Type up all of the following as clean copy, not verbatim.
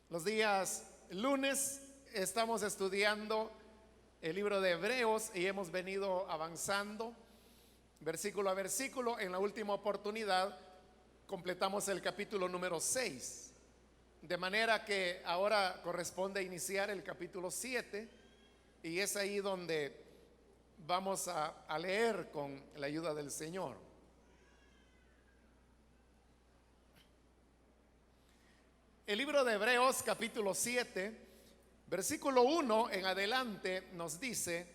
Los días lunes estamos estudiando el libro de Hebreos y hemos venido avanzando versículo a versículo. En la última oportunidad completamos el capítulo número 6, de manera que ahora corresponde iniciar el capítulo 7 y es ahí donde vamos a leer con la ayuda del Señor. El libro de Hebreos capítulo 7, versículo 1 en adelante nos dice: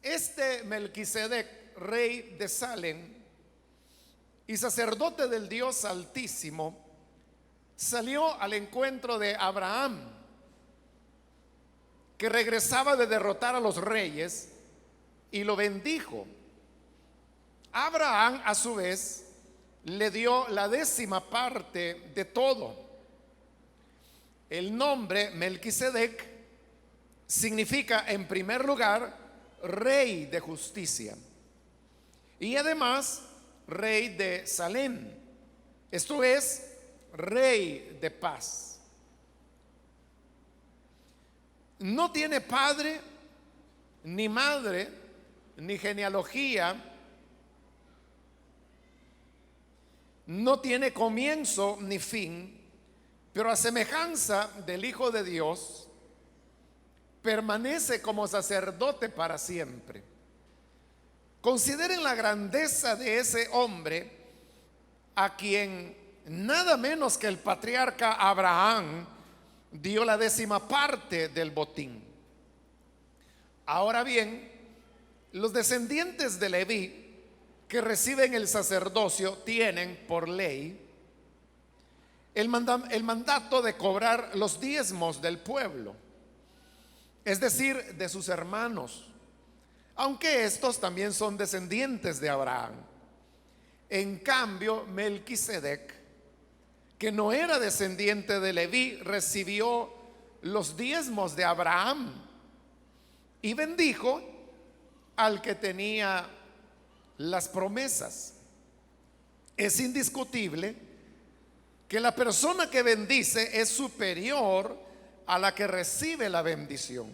este Melquisedec, rey de Salem y sacerdote del Dios Altísimo, salió al encuentro de Abraham, que regresaba de derrotar a los reyes, y lo bendijo. Abraham, a su vez, le dio la 10ª parte de todo. El nombre Melquisedec significa, en primer lugar, rey de justicia y además rey de Salem, esto es, rey de paz. No tiene padre, ni madre, ni genealogía, no tiene comienzo ni fin, pero a semejanza del Hijo de Dios, permanece como sacerdote para siempre. Consideren la grandeza de ese hombre, a quien nada menos que el patriarca Abraham dio la 10ª parte del botín. Ahora bien, los descendientes de Leví que reciben el sacerdocio tienen por ley el mandato de cobrar los diezmos del pueblo, es decir, de sus hermanos, aunque estos también son descendientes de Abraham. En cambio, Melquisedec, que no era descendiente de Leví, recibió los diezmos de Abraham y bendijo al que tenía las promesas. Es indiscutible que la persona que bendice es superior a la que recibe la bendición.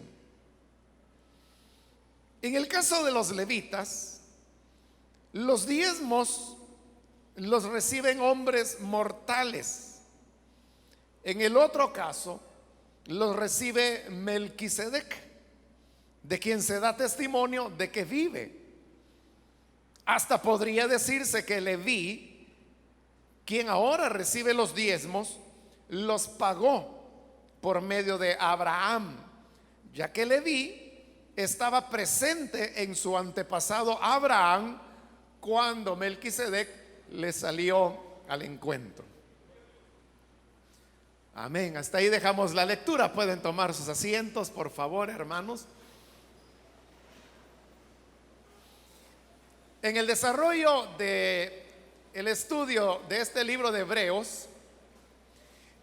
En el caso de los levitas, los diezmos los reciben hombres mortales. En el otro caso, los recibe Melquisedec, de quien se da testimonio de que vive. Hasta podría decirse que Leví, quien ahora recibe los diezmos, los pagó por medio de Abraham, ya que Leví estaba presente en su antepasado Abraham cuando Melquisedec le salió al encuentro. Amén. Hasta ahí dejamos la lectura. Pueden tomar sus asientos, por favor, hermanos. En el desarrollo de el estudio de este libro de Hebreos,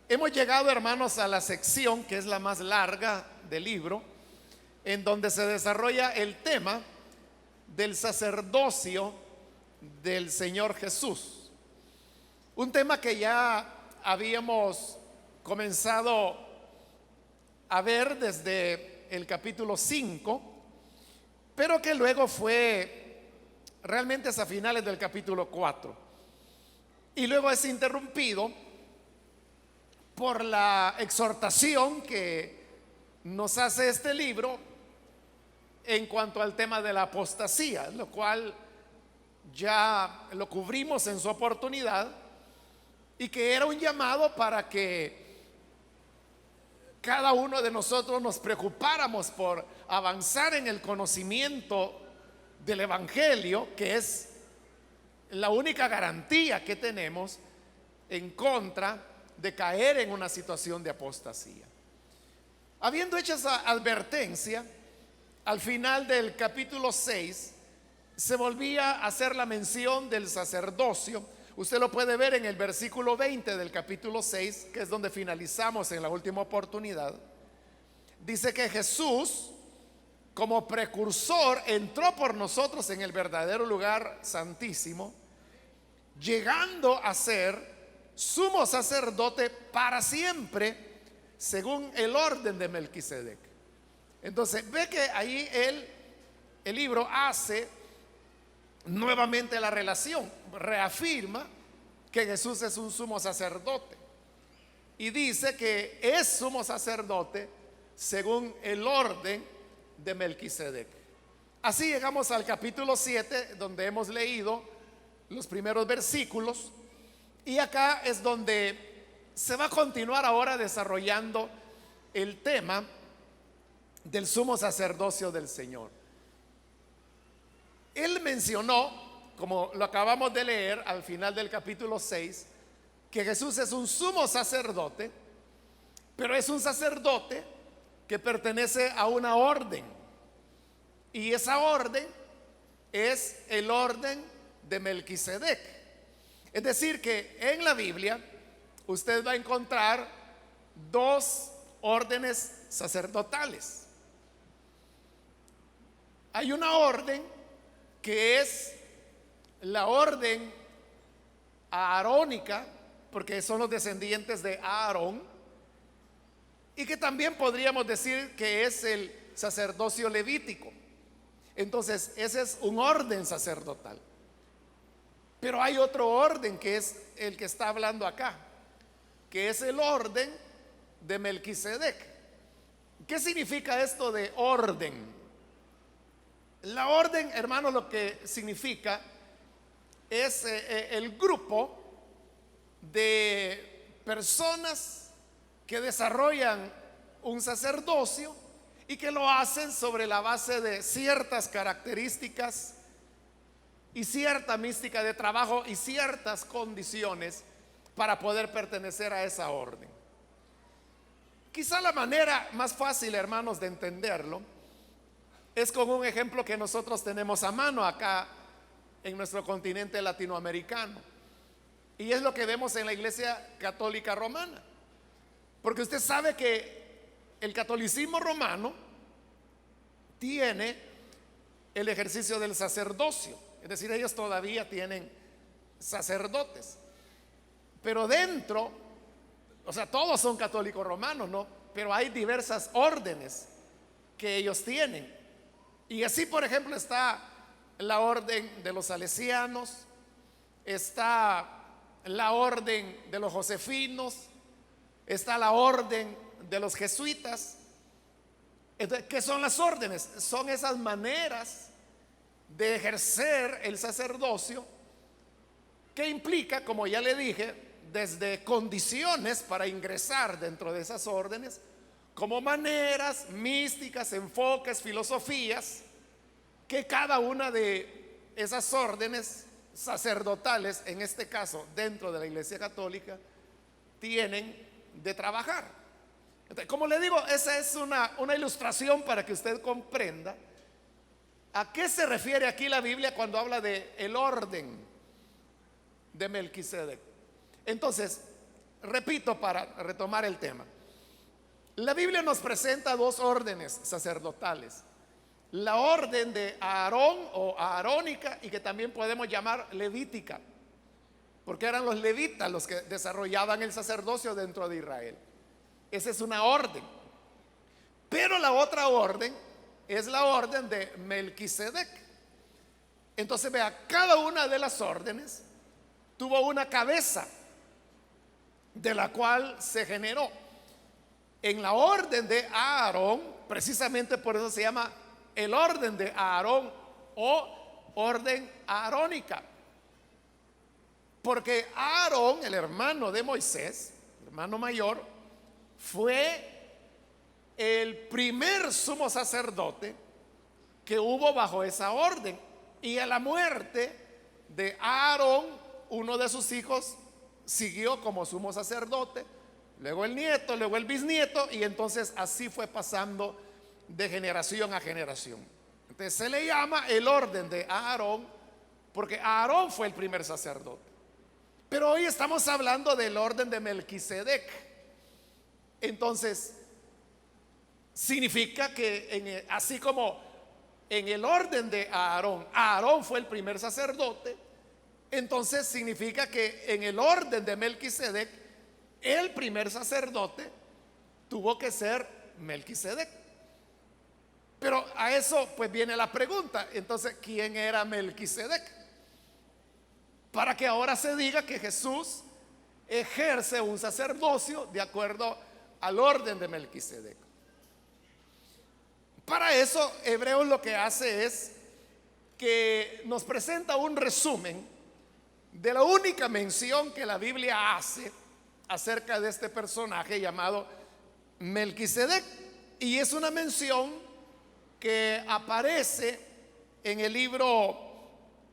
hemos llegado, hermanos, a la sección que es la más larga del libro, en donde se desarrolla el tema del sacerdocio del Señor Jesús. Un tema que ya habíamos comenzado a ver desde el capítulo 5, pero que luego fue realmente hasta finales del capítulo 4. Y luego es interrumpido por la exhortación que nos hace este libro en cuanto al tema de la apostasía, lo cual ya lo cubrimos en su oportunidad, y que era un llamado para que cada uno de nosotros nos preocupáramos por avanzar en el conocimiento del Evangelio, que es la única garantía que tenemos en contra de caer en una situación de apostasía. Habiendo hecho esa advertencia, al final del capítulo 6 se volvía a hacer la mención del sacerdocio. Usted lo puede ver en el versículo 20 del capítulo 6, que es donde finalizamos en la última oportunidad. Dice que Jesús, como precursor, entró por nosotros en el verdadero lugar santísimo, llegando a ser sumo sacerdote para siempre según el orden de Melquisedec. Entonces ve que ahí el libro hace nuevamente la relación, reafirma que Jesús es un sumo sacerdote y dice que es sumo sacerdote según el orden de Melquisedec. Así llegamos al capítulo 7, donde hemos leído los primeros versículos, y acá es donde se va a continuar ahora desarrollando el tema del sumo sacerdocio del Señor. Él mencionó, como lo acabamos de leer al final del capítulo 6, que Jesús es un sumo sacerdote, pero es un sacerdote que pertenece a una orden, y esa orden es el orden de Melquisedec. Es decir, que en la Biblia usted va a encontrar dos órdenes sacerdotales. Hay una orden que es la orden aarónica, porque son los descendientes de Aarón, y que también podríamos decir que es el sacerdocio levítico. Entonces, ese es un orden sacerdotal. Pero hay otro orden que es el que está hablando acá, que es el orden de Melquisedec. ¿Qué significa esto de orden? La orden, hermano, lo que significa es el grupo de personas que desarrollan un sacerdocio y que lo hacen sobre la base de ciertas características y cierta mística de trabajo y ciertas condiciones para poder pertenecer a esa orden. Quizá la manera más fácil, hermanos, de entenderlo es con un ejemplo que nosotros tenemos a mano acá en nuestro continente latinoamericano, y es lo que vemos en la Iglesia Católica Romana. Porque usted sabe que el catolicismo romano tiene el ejercicio del sacerdocio, es decir, ellos todavía tienen sacerdotes, pero dentro, o sea, todos son católicos romanos, ¿no? Pero hay diversas órdenes que ellos tienen. Y así, por ejemplo, está la orden de los salesianos, está la orden de los josefinos, está la orden de los jesuitas. Entonces, ¿qué son las órdenes? Son esas maneras de ejercer el sacerdocio que implica, como ya le dije, desde condiciones para ingresar dentro de esas órdenes, como maneras místicas, enfoques, filosofías, que cada una de esas órdenes sacerdotales, en este caso dentro de la Iglesia Católica, tienen de trabajar. Entonces, como le digo, esa es una ilustración para que usted comprenda a qué se refiere aquí la Biblia cuando habla de el orden de Melquisedec. Entonces, repito para retomar el tema. La Biblia nos presenta dos órdenes sacerdotales: la orden de Aarón o aarónica, y que también podemos llamar levítica, porque eran los levitas los que desarrollaban el sacerdocio dentro de Israel. Esa es una orden. Pero la otra orden es la orden de Melquisedec. Entonces vea, cada una de las órdenes tuvo una cabeza de la cual se generó. En la orden de Aarón, precisamente por eso se llama el orden de Aarón o orden aarónica, porque Aarón, el hermano de Moisés, hermano mayor, fue el primer sumo sacerdote que hubo bajo esa orden, y a la muerte de Aarón, uno de sus hijos siguió como sumo sacerdote, luego el nieto, luego el bisnieto, y entonces así fue pasando de generación a generación. Entonces se le llama el orden de Aarón porque Aarón fue el primer sacerdote. Pero hoy estamos hablando del orden de Melquisedec. Entonces significa que así como en el orden de Aarón, Aarón fue el primer sacerdote, entonces significa que en el orden de Melquisedec, el primer sacerdote tuvo que ser Melquisedec. Pero a eso pues viene la pregunta, entonces, ¿quién era Melquisedec? Para que ahora se diga que Jesús ejerce un sacerdocio de acuerdo al orden de Melquisedec. Para eso, Hebreos lo que hace es que nos presenta un resumen de la única mención que la Biblia hace acerca de este personaje llamado Melquisedec. Y es una mención que aparece en el libro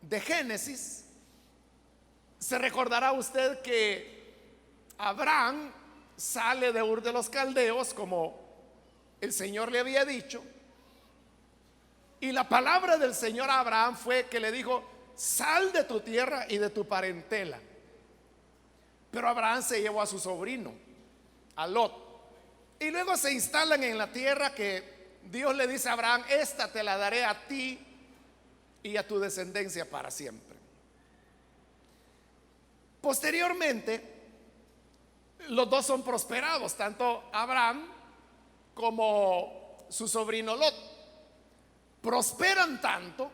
de Génesis. Se recordará usted que Abraham sale de Ur de los Caldeos, como el Señor le había dicho, y la palabra del Señor a Abraham fue que le dijo: sal de tu tierra y de tu parentela. Pero Abraham se llevó a su sobrino, a Lot, y luego se instalan en la tierra que Dios le dice a Abraham: esta te la daré a ti y a tu descendencia para siempre. Posteriormente, los dos son prosperados, tanto Abraham como su sobrino Lot. Prosperan tanto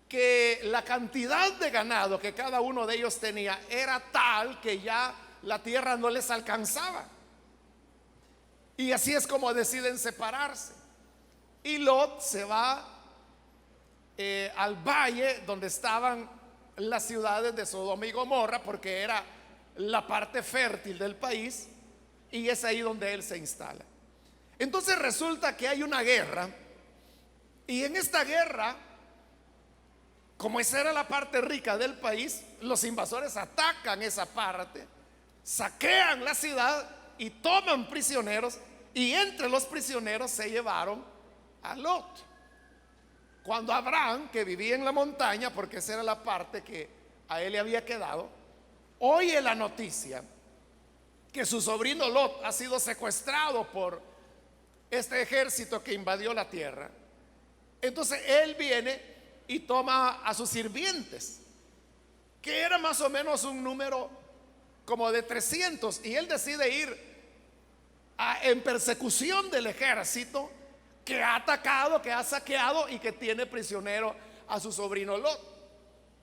que la cantidad de ganado que cada uno de ellos tenía era tal que ya la tierra no les alcanzaba. Y así es como deciden separarse. Y Lot se va al valle donde estaban las ciudades de Sodoma y Gomorra, porque era la parte fértil del país, y es ahí donde él se instala. Entonces resulta que hay una guerra, y en esta guerra, como esa era la parte rica del país, los invasores atacan esa parte, saquean la ciudad y toman prisioneros, y entre los prisioneros se llevaron a Lot. Cuando Abraham, que vivía en la montaña, porque esa era la parte que a él le había quedado, oye la noticia que su sobrino Lot ha sido secuestrado por este ejército que invadió la tierra, entonces él viene y toma a sus sirvientes, que era más o menos un número como de 300, y él decide ir en persecución del ejército que ha atacado, que ha saqueado y que tiene prisionero a su sobrino Lot.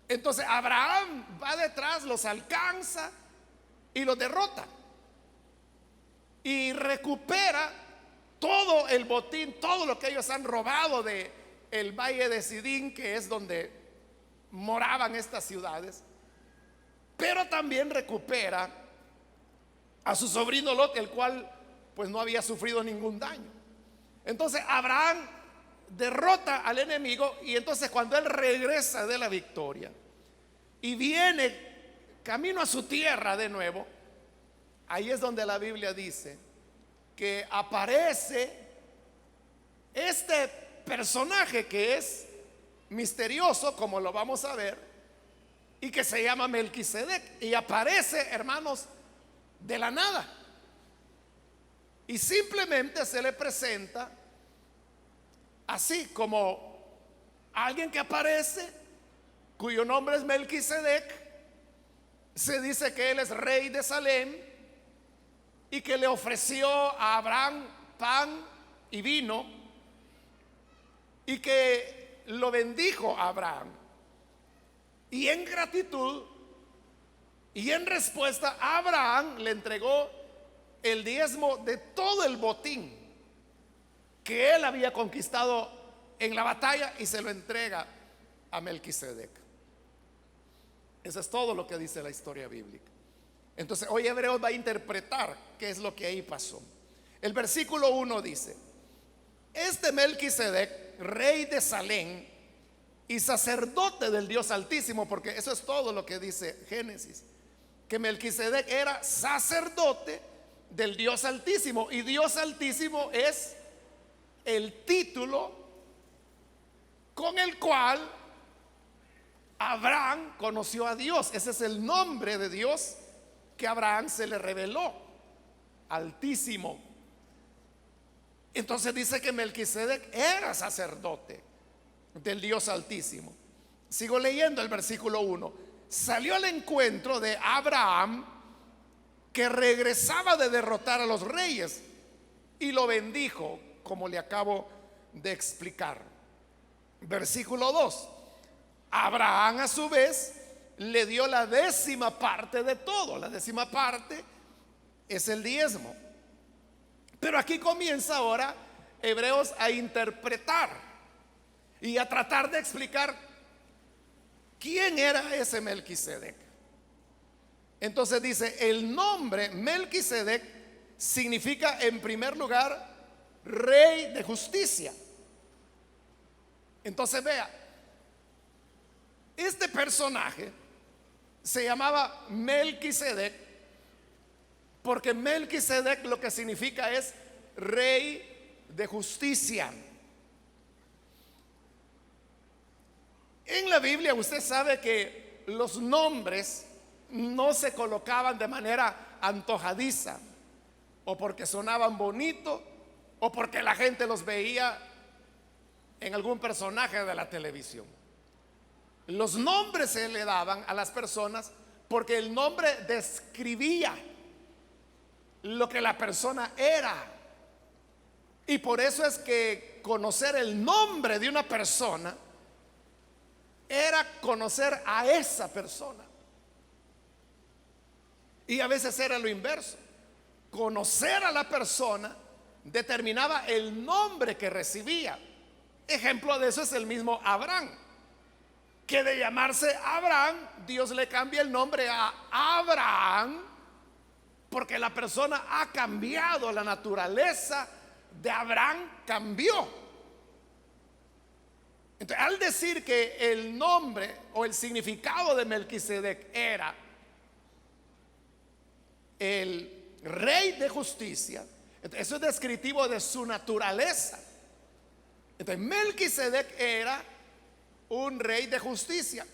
Entonces Abraham va detrás, los alcanza y los derrota, y recupera todo el botín, todo lo que ellos han robado de el valle de Sidín, que es donde moraban estas ciudades. Pero también recupera a su sobrino Lot, el cual pues no había sufrido ningún daño. Entonces Abraham derrota al enemigo, y entonces cuando él regresa de la victoria y viene camino a su tierra de nuevo, ahí es donde la Biblia dice que aparece este personaje que es misterioso, como lo vamos a ver, y que se llama Melquisedec, y aparece, hermanos, de la nada, y simplemente se le presenta así como alguien que aparece, cuyo nombre es Melquisedec. Se dice que él es rey de Salem y que le ofreció a Abraham pan y vino, y que lo bendijo a Abraham, y en gratitud y en respuesta Abraham le entregó el diezmo de todo el botín que él había conquistado en la batalla, y se lo entrega a Melquisedec. Eso es todo lo que dice la historia bíblica. Entonces hoy Hebreos va a interpretar qué es lo que ahí pasó. El versículo 1 dice: este Melquisedec, rey de Salem y sacerdote del Dios Altísimo, porque eso es todo lo que dice Génesis, que Melquisedec era sacerdote del Dios Altísimo, y Dios Altísimo es el título con el cual Abraham conoció a Dios. Ese es el nombre de Dios que a Abraham se le reveló: Altísimo. Entonces dice que Melquisedec era sacerdote del Dios Altísimo. Sigo leyendo el versículo 1. Salió al encuentro de Abraham, que regresaba de derrotar a los reyes. y lo bendijo, como le acabo de explicar. Versículo 2. Abraham a su vez le dio la 10ª parte de todo. La 10ª parte es el diezmo. Pero aquí comienza ahora Hebreos a interpretar y a tratar de explicar quién era ese Melquisedec. Entonces dice, el nombre Melquisedec significa en primer lugar rey de justicia. Entonces vea, este personaje se llamaba Melquisedec porque Melquisedec lo que significa es rey de justicia. En la Biblia usted sabe que los nombres no se colocaban de manera antojadiza, o porque sonaban bonito, o porque la gente los veía en algún personaje de la televisión. Los nombres se le daban a las personas porque el nombre describía lo que la persona era. Y por eso es que conocer el nombre de una persona era conocer a esa persona. Y a veces era lo inverso. Conocer a la persona determinaba el nombre que recibía. Ejemplo de eso es el mismo Abraham, que de llamarse Abraham, Dios le cambia el nombre a Abraham, porque la persona ha cambiado, la naturaleza de Abraham cambió. Entonces, al decir que el nombre o el significado de Melquisedec era el rey de justicia, eso es descriptivo de su naturaleza. Entonces, Melquisedec era un rey de justicia.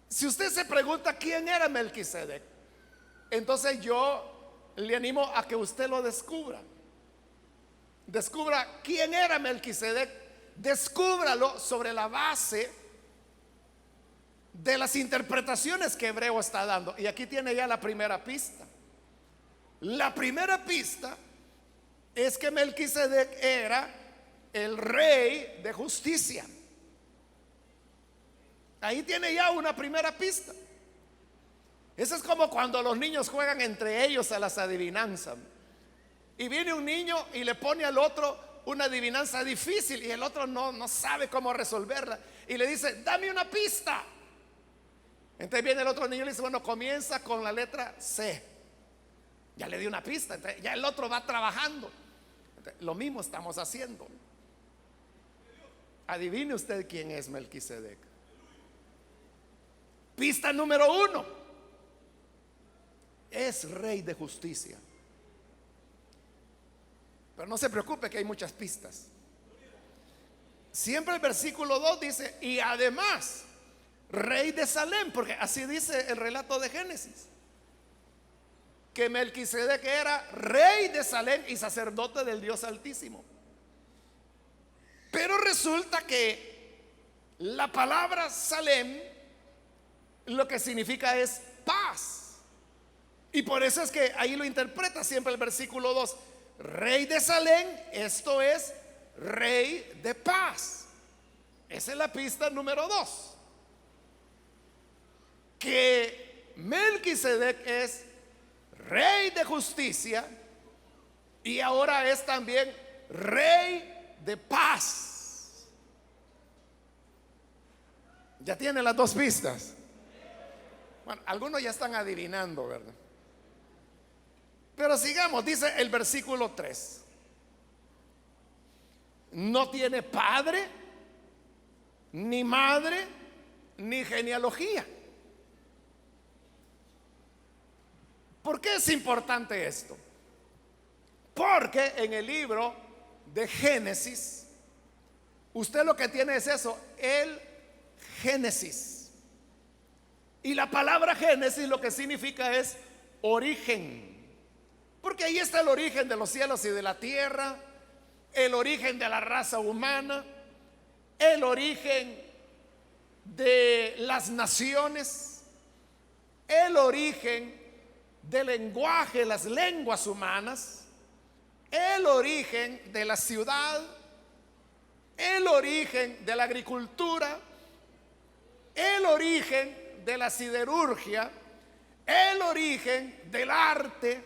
Si usted se pregunta quién era Melquisedec, entonces yo le animo a que usted lo descubra. Descubra quién era Melquisedec, descúbralo sobre la base de las interpretaciones que Hebreo está dando. Y aquí tiene ya la primera pista. La primera pista es que Melquisedec era el rey de justicia. Ahí tiene ya una primera pista. Eso es como cuando los niños juegan entre ellos a las adivinanzas. Y viene un niño y le pone al otro una adivinanza difícil y el otro no sabe cómo resolverla. Y le dice, dame una pista. Entonces viene el otro niño y le dice, bueno, comienza con la letra C. Ya le di una pista. Entonces ya el otro va trabajando. Entonces, lo mismo estamos haciendo. Adivine usted quién es Melquisedec. Pista número 1. Es rey de justicia. Pero no se preocupe que hay muchas pistas. Siempre el versículo 2 dice, y además, rey de Salem, porque así dice el relato de Génesis, que Melquisedec era rey de Salem y sacerdote del Dios Altísimo. Pero resulta que la palabra Salem lo que significa es paz. Y por eso es que ahí lo interpreta siempre el versículo 2. Rey de Salem, esto es rey de paz. Esa es la pista número 2. Que Melquisedec es rey de justicia y ahora es también rey de paz. Ya tiene las 2 pistas. Bueno, algunos ya están adivinando, ¿verdad? Pero sigamos, dice el versículo 3. No tiene padre, ni madre, ni genealogía. ¿Por qué es importante esto? Porque en el libro de Génesis, usted lo que tiene es eso, el Génesis. Y la palabra Génesis lo que significa es origen. Porque ahí está el origen de los cielos y de la tierra, el origen de la raza humana, el origen de las naciones, el origen del lenguaje, las lenguas humanas, el origen de la ciudad, el origen de la agricultura, el origen de la siderurgia, el origen del arte,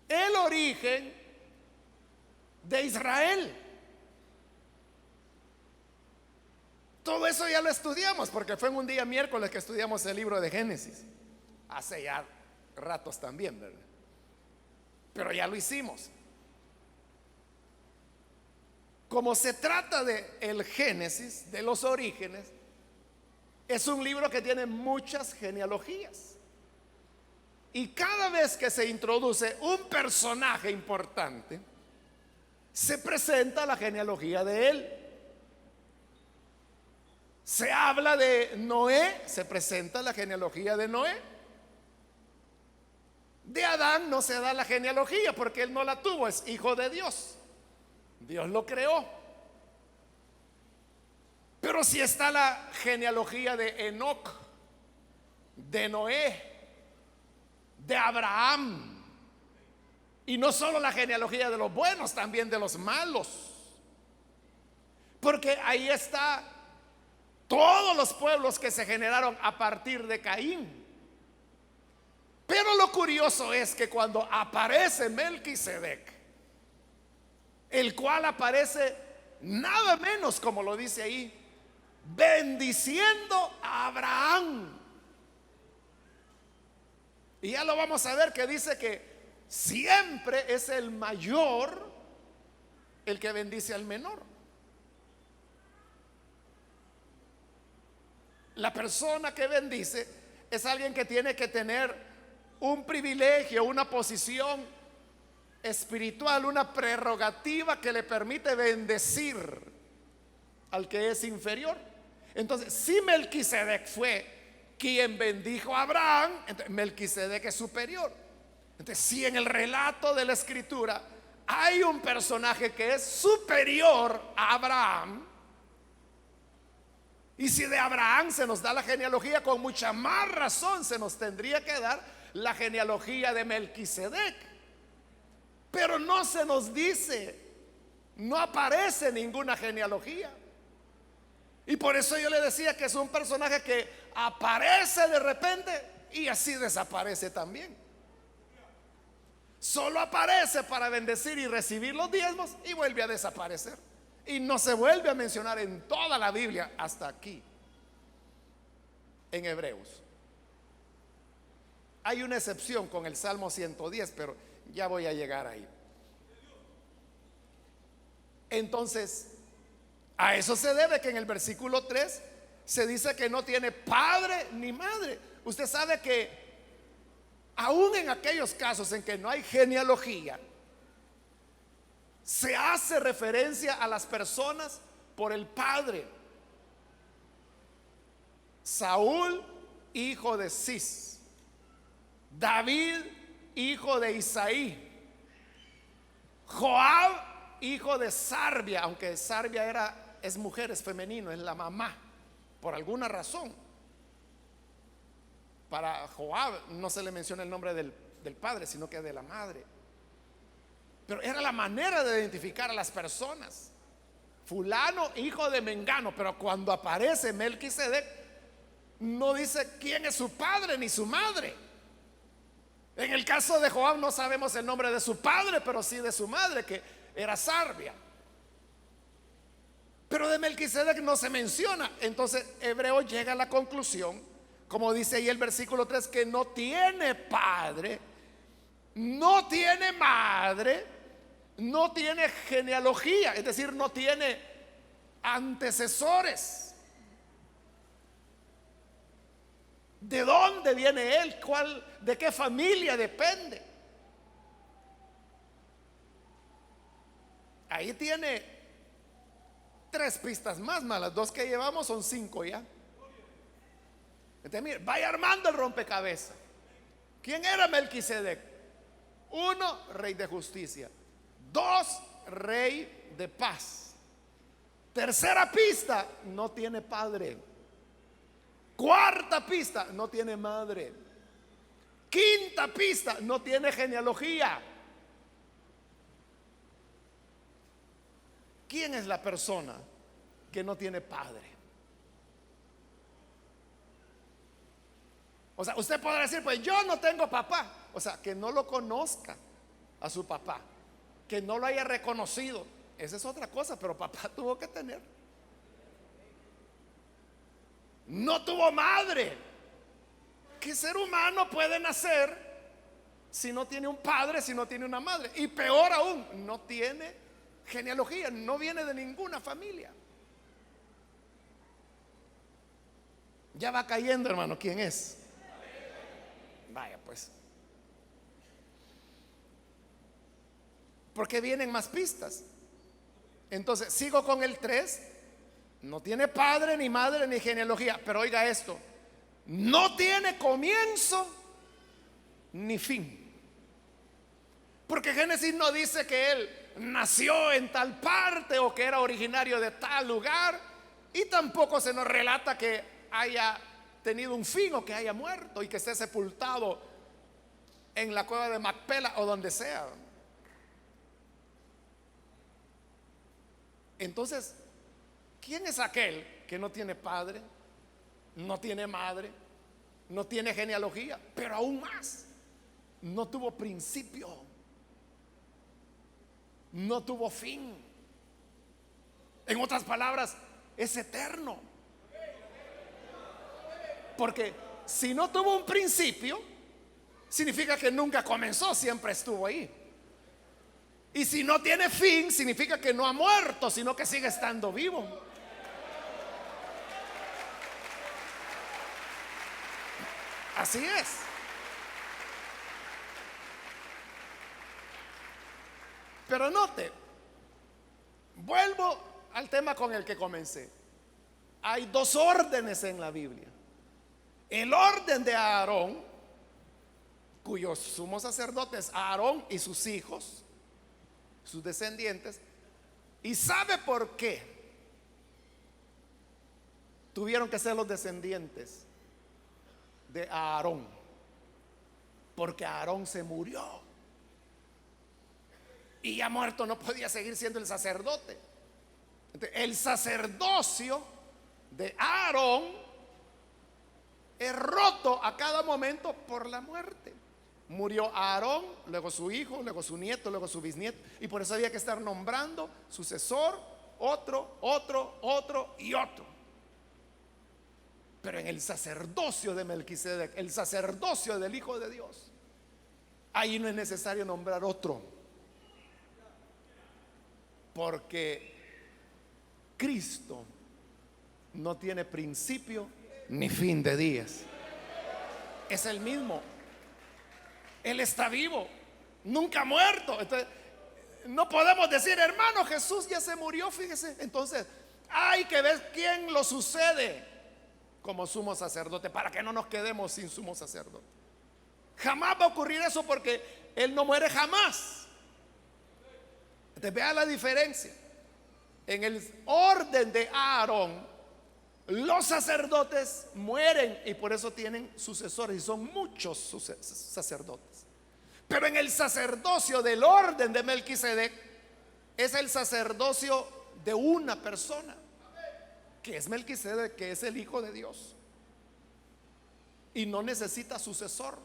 el origen de Israel. Todo eso ya lo estudiamos porque fue en un día miércoles que estudiamos el libro de Génesis. Hace ya ratos también, ¿verdad? Pero ya lo hicimos. Como se trata de el Génesis, de los orígenes, es un libro que tiene muchas genealogías. Y cada vez que se introduce un personaje importante, se presenta la genealogía de él. Se habla de Noé, se presenta la genealogía de Noé. De Adán no se da la genealogía porque él no la tuvo, es hijo de Dios. Dios lo creó. Pero sí está la genealogía de Enoc, de Noé, de Abraham. Y no solo la genealogía de los buenos, también de los malos. Porque ahí está todos los pueblos que se generaron a partir de Caín. Pero lo curioso es que cuando aparece Melquisedec, el cual aparece nada menos, como lo dice ahí, bendiciendo a Abraham. Y ya lo vamos a ver, que dice que siempre es el mayor el que bendice al menor. La persona que bendice es alguien que tiene que tener un privilegio, una posición espiritual, una prerrogativa que le permite bendecir al que es inferior. Entonces, si Melquisedec fue quien bendijo a Abraham, entonces Melquisedec es superior. Entonces, si en el relato de la escritura hay un personaje que es superior a Abraham, y si de Abraham se nos da la genealogía, con mucha más razón se nos tendría que dar la genealogía de Melquisedec. Pero no se nos dice, no aparece ninguna genealogía. Y por eso yo le decía que es un personaje que aparece de repente y así desaparece también. Solo aparece para bendecir y recibir los diezmos y vuelve a desaparecer. Y no se vuelve a mencionar en toda la Biblia hasta aquí, en Hebreos. Hay una excepción con el Salmo 110, pero ya voy a llegar ahí. Entonces, a eso se debe que en el versículo 3 se dice que no tiene padre ni madre. Usted sabe que aún en aquellos casos en que no hay genealogía, se hace referencia a las personas por el padre. Saúl, hijo de Cis; David, hijo de Isaí; Joab, hijo de Sarbia, aunque Sarbia es mujer, es femenino, es la mamá, por alguna razón. Para Joab no se le menciona el nombre del padre, sino que de la madre. Pero era la manera de identificar a las personas. Fulano, hijo de Mengano. Pero cuando aparece Melquisedec, no dice quién es su padre ni su madre. En el caso de Joab no sabemos el nombre de su padre, pero sí de su madre, que era Sarbia. Pero de Melquisedec no se menciona. Entonces Hebreo llega a la conclusión, como dice ahí el versículo 3, que no tiene padre, no tiene madre, no tiene genealogía, es decir, no tiene antecesores. ¿De dónde viene él? ¿De qué familia depende? Ahí tiene 3 pistas más, las 2 que llevamos son 5 ya. Entonces, mire, vaya armando el rompecabezas. ¿Quién era Melquisedec? 1, rey de justicia. 2, rey de paz. Tercera pista, no tiene padre. Cuarta pista, no tiene madre. Quinta pista, no tiene genealogía. ¿quién es la persona que no tiene padre? O sea, usted podrá decir, pues yo no tengo papá. O sea, que no lo conozca a su papá, que no lo haya reconocido. Esa es otra cosa, pero papá tuvo que tener. No tuvo madre. ¿Qué ser humano puede nacer si no tiene un padre, si no tiene una madre? Y peor aún, no tiene genealogía, no viene de ninguna familia. Ya va cayendo, hermano, ¿quién es? Vaya, pues. Porque vienen más pistas. Entonces, sigo con el 3. No tiene padre, ni madre, ni genealogía. Pero oiga esto: no tiene comienzo ni fin. Porque Génesis no dice que él nació en tal parte o que era originario de tal lugar. Y tampoco se nos relata que haya tenido un fin o que haya muerto y que esté sepultado en la cueva de Macpela o donde sea. Entonces, ¿quién es aquel que no tiene padre, no tiene madre, no tiene genealogía, pero aún más, no tuvo principio, no tuvo fin? En otras palabras, es eterno. Porque si no tuvo un principio, significa que nunca comenzó, siempre estuvo ahí. Y si no tiene fin, significa que no ha muerto, sino que sigue estando vivo. Así es. Pero note, vuelvo al tema con el que comencé. Hay dos órdenes en la Biblia. El orden de Aarón, cuyos sumos sacerdotes, Aarón y sus hijos, sus descendientes. ¿Y sabe por qué tuvieron que ser los descendientes de Aarón? Porque Aarón se murió y ya muerto no podía seguir siendo el sacerdote. Entonces, el sacerdocio de Aarón es roto a cada momento por la muerte. Murió Aarón, luego su hijo, luego su nieto, luego su bisnieto. Y por eso había que estar nombrando sucesor, otro y otro. Pero en el sacerdocio de Melquisedec, el sacerdocio del Hijo de Dios, ahí no es necesario nombrar otro. Porque Cristo no tiene principio ni fin de días. Es el mismo. Él está vivo, nunca ha muerto. Entonces, no podemos decir, hermano, Jesús ya se murió, fíjese. Entonces, hay que ver quién lo sucede como sumo sacerdote, para que no nos quedemos sin sumo sacerdote. Jamás va a ocurrir eso, porque Él no muere jamás. Entonces, vea la diferencia. En el orden de Aarón, los sacerdotes mueren y por eso tienen sucesores, y son muchos sacerdotes. Pero en el sacerdocio del orden de Melquisedec, es el sacerdocio de una persona, que es Melquisedec, que es el Hijo de Dios, y no necesita sucesor,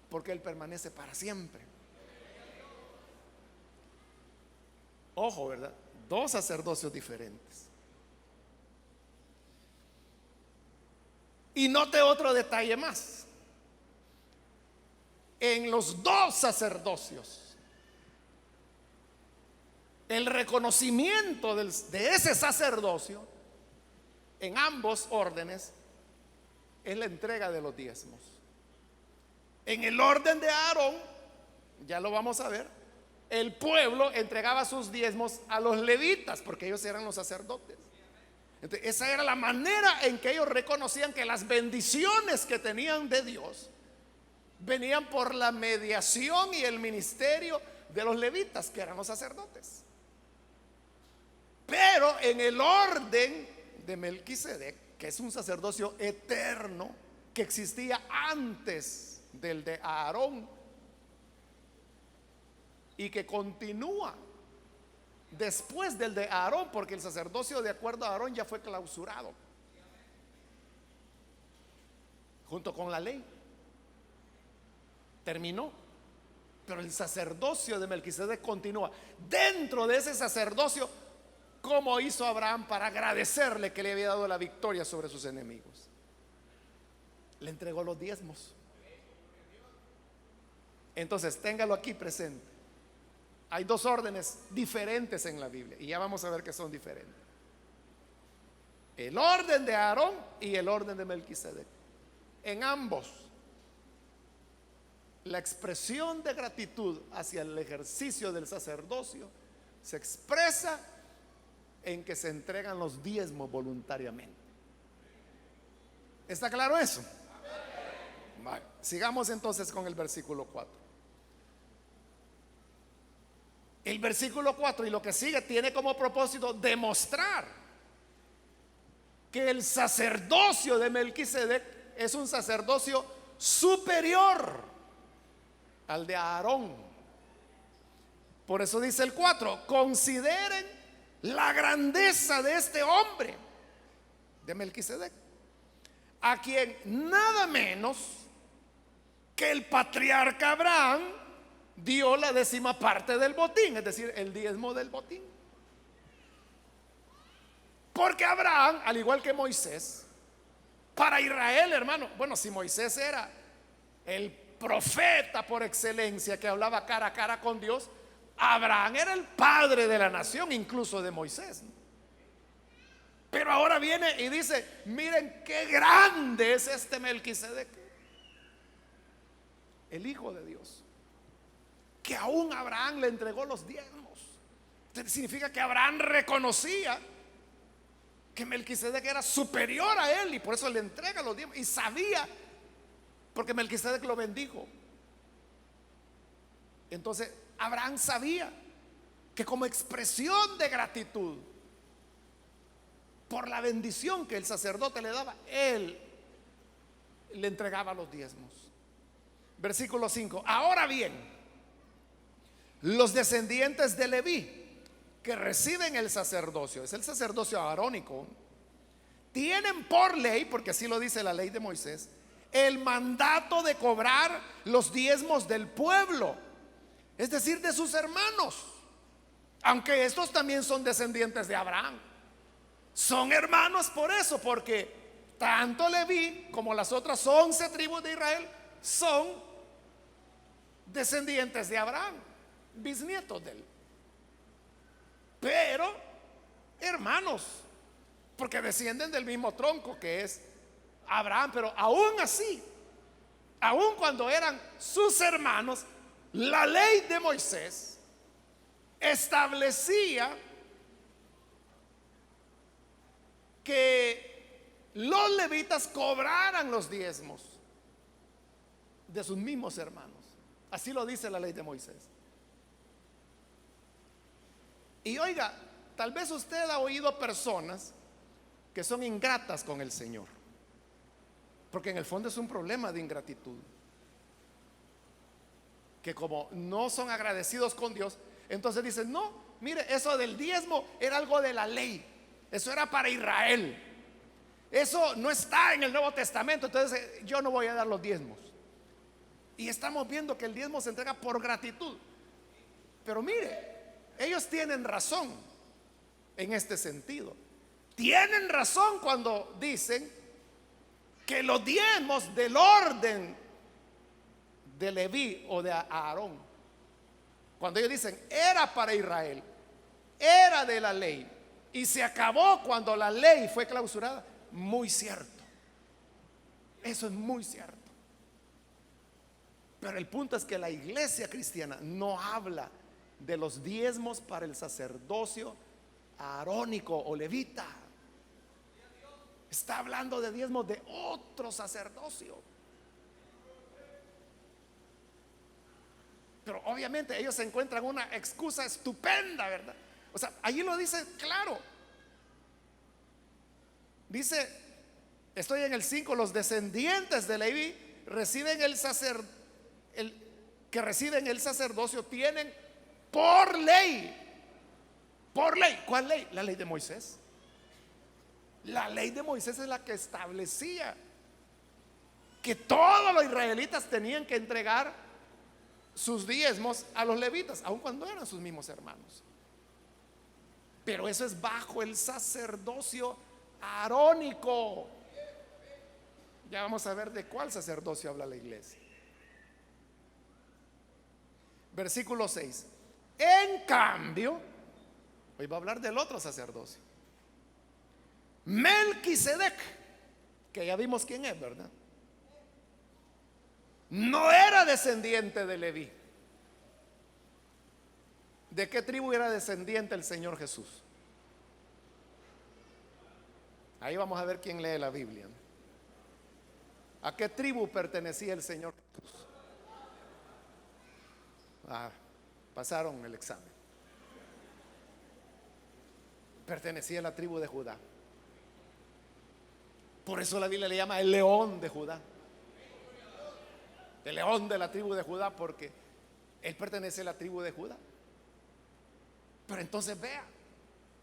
porque él permanece para siempre. Ojo, ¿verdad? Dos sacerdocios diferentes. Y note otro detalle más. En los dos sacerdocios, el reconocimiento de ese sacerdocio en ambos órdenes es la entrega de los diezmos. En el orden de Aarón, ya lo vamos a ver, el pueblo entregaba sus diezmos a los levitas, porque ellos eran los sacerdotes. Entonces, esa era la manera en que ellos reconocían que las bendiciones que tenían de Dios venían por la mediación y el ministerio de los levitas, que eran los sacerdotes. Pero en el orden de Melquisedec, que es un sacerdocio eterno que existía antes del de Aarón y que continúa después del de Aarón, porque el sacerdocio de acuerdo a Aarón ya fue clausurado junto con la ley, terminó. Pero el sacerdocio de Melquisedec continúa. Dentro de ese sacerdocio, ¿cómo hizo Abraham para agradecerle que le había dado la victoria sobre sus enemigos? Le entregó los diezmos. Entonces, téngalo aquí presente. Hay dos órdenes diferentes en la Biblia y ya vamos a ver que son diferentes: el orden de Aarón y el orden de Melquisedec. En ambos, la expresión de gratitud hacia el ejercicio del sacerdocio se expresa en que se entregan los diezmos voluntariamente. ¿Está claro eso? Vale, sigamos entonces con el versículo 4. El versículo 4 y lo que sigue tiene como propósito demostrar que el sacerdocio de Melquisedec es un sacerdocio superior al de Aarón. Por eso dice el 4: consideren la grandeza de este hombre, de Melquisedec, a quien nada menos que el patriarca Abraham dio la 10ª parte del botín, es decir, el diezmo del botín. Porque Abraham, al igual que Moisés, para Israel, hermano, bueno, si Moisés era el profeta por excelencia que hablaba cara a cara con Dios, Abraham era el padre de la nación, incluso de Moisés. Pero ahora viene y dice: miren qué grande es este Melquisedec, el hijo de Dios, que aún Abraham le entregó los diezmos. Significa que Abraham reconocía que Melquisedec era superior a él y por eso le entrega los diezmos. Y sabía, porque Melquisedec lo bendijo. Entonces Abraham sabía que como expresión de gratitud por la bendición que el sacerdote le daba, él le entregaba los diezmos. Versículo 5: ahora bien, los descendientes de Leví que reciben el sacerdocio, es el sacerdocio arónico, tienen por ley, porque así lo dice la ley de Moisés, el mandato de cobrar los diezmos del pueblo, es decir, de sus hermanos, aunque estos también son descendientes de Abraham. Son hermanos por eso, porque tanto Leví como las otras 11 tribus de Israel son descendientes de Abraham, bisnietos de él. Pero hermanos, porque descienden del mismo tronco que es Abraham. Pero aún así, aún cuando eran sus hermanos, la ley de Moisés establecía que los levitas cobraran los diezmos de sus mismos hermanos. Así lo dice la ley de Moisés. Y oiga, tal vez usted ha oído personas que son ingratas con el Señor, porque en el fondo es un problema de ingratitud, que como no son agradecidos con Dios, entonces dicen: no, mire, eso del diezmo era algo de la ley, eso era para Israel, eso no está en el Nuevo Testamento, entonces yo no voy a dar los diezmos. Y estamos viendo que el diezmo se entrega por gratitud. Pero mire, ellos tienen razón en este sentido. Tienen razón cuando dicen que los diezmos del orden de Leví o de Aarón, cuando ellos dicen era para Israel, era de la ley y se acabó cuando la ley fue clausurada, muy cierto. Eso es muy cierto. Pero el punto es que la iglesia cristiana no habla de los diezmos para el sacerdocio arónico o levita. Está hablando de diezmos de otro sacerdocio. Pero obviamente ellos encuentran una excusa estupenda, ¿verdad? O sea, allí lo dice claro. Dice, estoy en el 5: los descendientes de Leví reciben que reciben el sacerdocio tienen por ley Por ley. ¿Cuál ley? La ley de Moisés. La ley de Moisés es la que establecía que todos los israelitas tenían que entregar sus diezmos a los levitas, aun cuando eran sus mismos hermanos. Pero eso es bajo el sacerdocio arónico. Ya vamos a ver de cuál sacerdocio habla la iglesia. Versículo 6. En cambio, hoy va a hablar del otro sacerdocio. Melquisedec, que ya vimos quién es, ¿verdad? No era descendiente de Leví. ¿De qué tribu era descendiente el Señor Jesús? Ahí vamos a ver quién lee la Biblia. ¿A qué tribu pertenecía el Señor Jesús? Pasaron el examen. Pertenecía a la tribu de Judá. Por eso la Biblia le llama el león de Judá. El león de la tribu de Judá, porque él pertenece a la tribu de Judá. Pero entonces vea,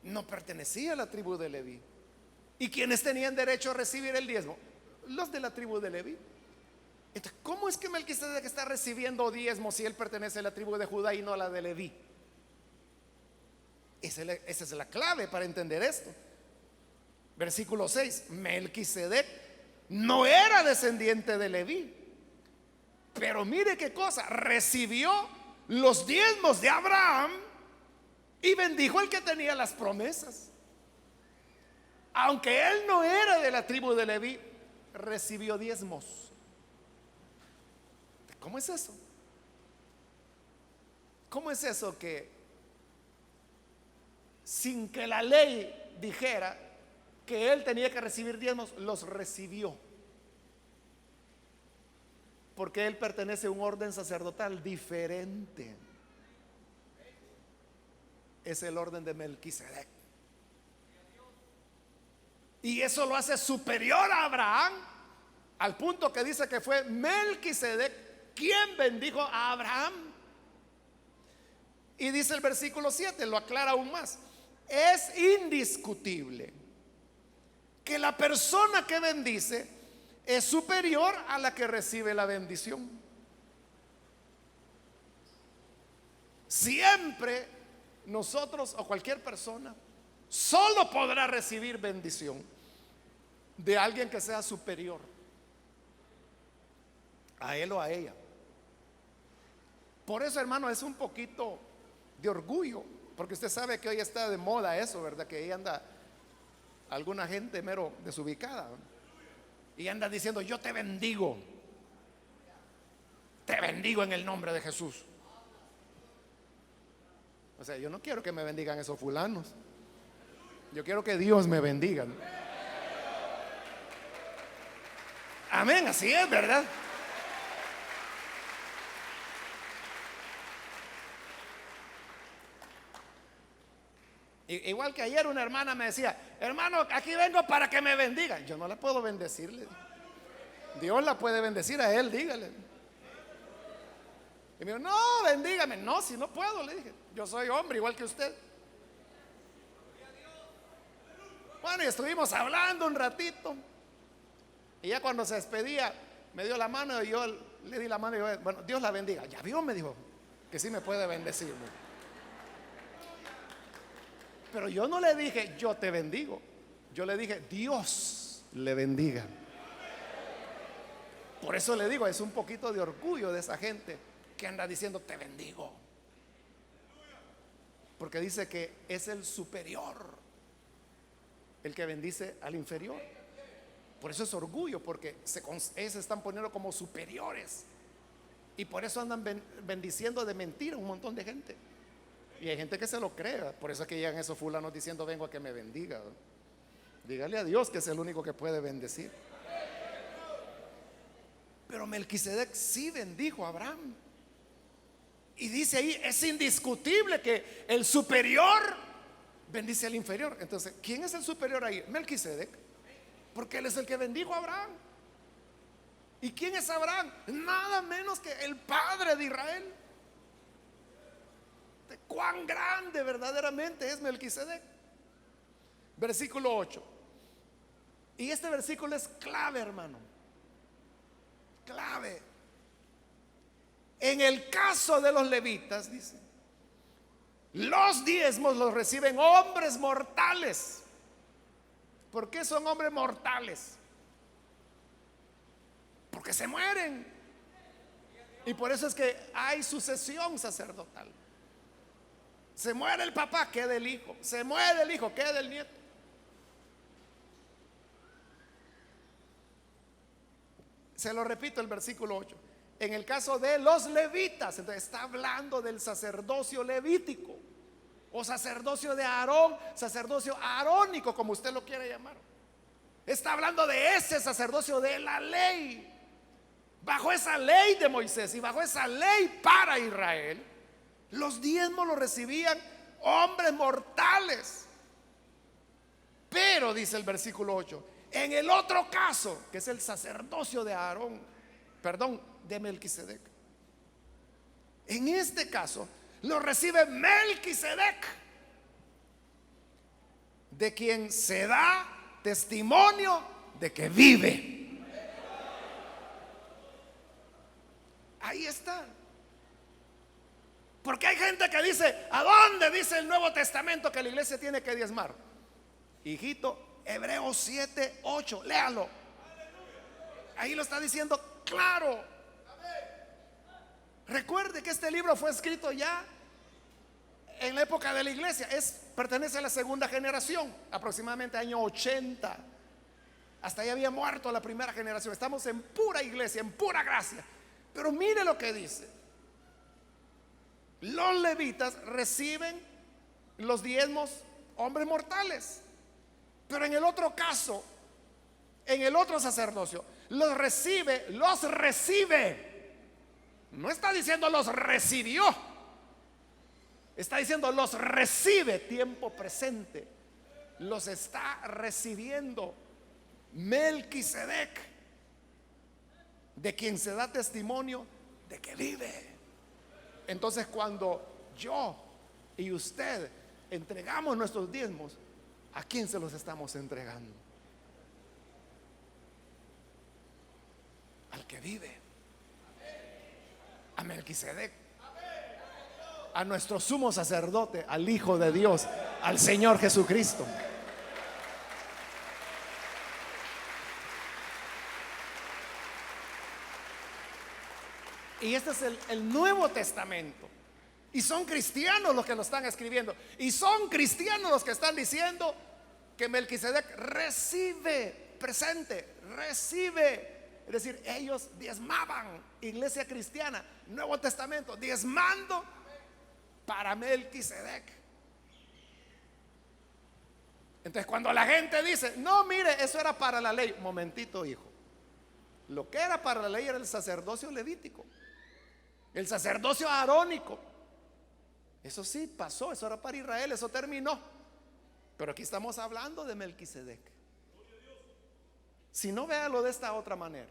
no pertenecía a la tribu de Leví. ¿Y quiénes tenían derecho a recibir el diezmo? Los de la tribu de Leví. Entonces, ¿cómo es que Melquisedec está recibiendo diezmo si él pertenece a la tribu de Judá y no a la de Leví? Esa es la clave para entender esto. Versículo 6. Melquisedec no era descendiente de Leví, pero mire qué cosa, recibió los diezmos de Abraham y bendijo al que tenía las promesas. Aunque él no era de la tribu de Leví, recibió diezmos. ¿Cómo es eso? ¿Cómo es eso que sin que la ley dijera que él tenía que recibir diezmos, los recibió? Porque él pertenece a un orden sacerdotal diferente. Es el orden de Melquisedec. Y eso lo hace superior a Abraham, al punto que dice que fue Melquisedec quien bendijo a Abraham. Y dice el versículo 7, lo aclara aún más. Es indiscutible que la persona que bendice es superior a la que recibe la bendición. Siempre nosotros o cualquier persona solo podrá recibir bendición de alguien que sea superior a él o a ella. Por eso, hermano, es un poquito de orgullo, porque usted sabe que hoy está de moda eso, ¿verdad? Que ahí anda alguna gente mero desubicada, ¿no? Y anda diciendo: yo te bendigo en el nombre de Jesús. O sea, yo no quiero que me bendigan esos fulanos. Yo quiero que Dios me bendiga. Amén, así es, ¿verdad? Igual que ayer una hermana me decía: hermano, aquí vengo para que me bendiga. Yo no la puedo bendecirle. Dios la puede bendecir a él, dígale. Y me dijo: no, bendígame. No, si no puedo, le dije. Yo soy hombre igual que usted. Bueno, y estuvimos hablando un ratito. Y ya cuando se despedía, me dio la mano y yo le di la mano y yo: bueno, Dios la bendiga. Ya vio, me dijo, que sí me puede bendecir. Pero yo no le dije: yo te bendigo. Yo le dije: Dios le bendiga. Por eso le digo, es un poquito de orgullo de esa gente que anda diciendo: te bendigo. Porque dice que es el superior el que bendice al inferior. Por eso es orgullo, porque se están poniendo como superiores. Y por eso andan bendiciendo de mentira un montón de gente. Y hay gente que se lo cree. Por eso es que llegan esos fulanos diciendo: vengo a que me bendiga. Dígale a Dios que es el único que puede bendecir. Pero Melquisedec sí bendijo a Abraham. Y dice ahí: es indiscutible que el superior bendice al inferior. Entonces, ¿quién es el superior ahí? Melquisedec, porque él es el que bendijo a Abraham. ¿Y quién es Abraham? Nada menos que el padre de Israel. cuán grande verdaderamente es Melquisedec. Versículo 8. Y este versículo es clave, hermano. Clave. En el caso de los levitas, dice, los diezmos los reciben hombres mortales. ¿Por qué son hombres mortales? Porque se mueren. Y por eso es que hay sucesión sacerdotal. Se muere el papá, queda el hijo. Se muere el hijo, queda el nieto. Se lo repito, el versículo 8. En el caso de los levitas, entonces está hablando del sacerdocio levítico o sacerdocio de Aarón, sacerdocio arónico, como usted lo quiera llamar. Está hablando de ese sacerdocio de la ley. Bajo esa ley de Moisés y bajo esa ley para Israel, los diezmos los recibían hombres mortales. Pero, dice el versículo 8, en el otro caso, que es el sacerdocio de Aarón, de Melquisedec, en este caso lo recibe Melquisedec, de quien se da testimonio de que vive. Ahí está. Porque hay gente que dice, ¿a dónde dice el Nuevo Testamento que la iglesia tiene que diezmar? Hijito, Hebreos 7, 8, léalo. Ahí lo está diciendo claro. Recuerde que este libro fue escrito ya en la época de la iglesia. Pertenece a la segunda generación, aproximadamente año 80. Hasta ahí había muerto la primera generación. Estamos en pura iglesia, en pura gracia. Pero mire lo que dice. Los levitas reciben los diezmos hombres mortales. Pero en el otro caso, en el otro sacerdocio, los recibe. No está diciendo los recibió. Está diciendo los recibe, tiempo presente. Los está recibiendo Melquisedec, de quien se da testimonio de que vive. Entonces, cuando yo y usted entregamos nuestros diezmos, ¿a quién se los estamos entregando? Al que vive, a Melquisedec, a nuestro sumo sacerdote, al Hijo de Dios, al Señor Jesucristo. Y este es el Nuevo Testamento. Y son cristianos los que lo están escribiendo. Y son cristianos los que están diciendo que Melquisedec recibe, presente, recibe. Es decir, ellos diezmaban, iglesia cristiana, Nuevo Testamento, diezmando para Melquisedec. Entonces, cuando la gente dice, no, mire, eso era para la ley. Momentito, hijo. Lo que era para la ley era el sacerdocio levítico, el sacerdocio arónico. Eso sí pasó, eso era para Israel, eso terminó. Pero aquí estamos hablando de Melquisedec. Si no, véalo de esta otra manera.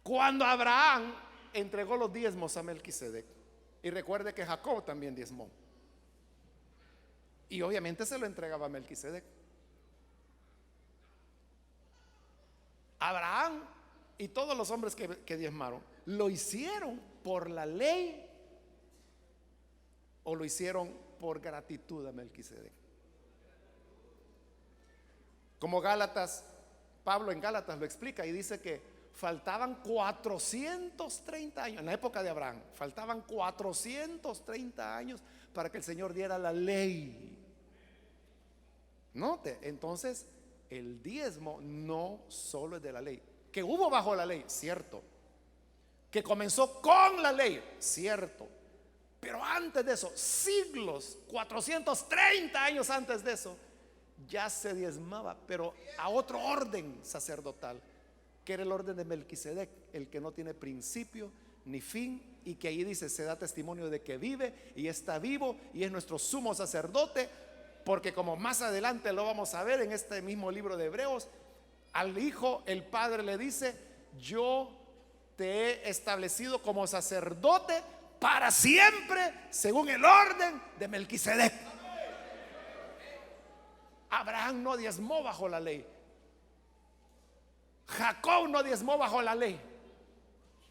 Cuando Abraham entregó los diezmos a Melquisedec, y recuerde que Jacob también diezmó, y obviamente se lo entregaba a Melquisedec. Abraham y todos los hombres que diezmaron, ¿lo hicieron por la ley o lo hicieron por gratitud a Melquisedec? Como Pablo en Gálatas lo explica y dice que faltaban 430 años, en la época de Abraham, faltaban 430 años para que el Señor diera la ley. Note, entonces, el diezmo no solo es de la ley. Que hubo bajo la ley, cierto. Que comenzó con la ley, cierto. Pero antes de eso, siglos, 430 años antes de eso, ya se diezmaba, pero a otro orden sacerdotal, que era el orden de Melquisedec, el que no tiene principio ni fin, y que ahí dice, se da testimonio de que vive y está vivo y es nuestro sumo sacerdote. Porque como más adelante lo vamos a ver en este mismo libro de Hebreos, al Hijo el Padre le dice, yo te he establecido como sacerdote para siempre, según el orden de Melquisedec. Abraham no diezmó bajo la ley. Jacob no diezmó bajo la ley.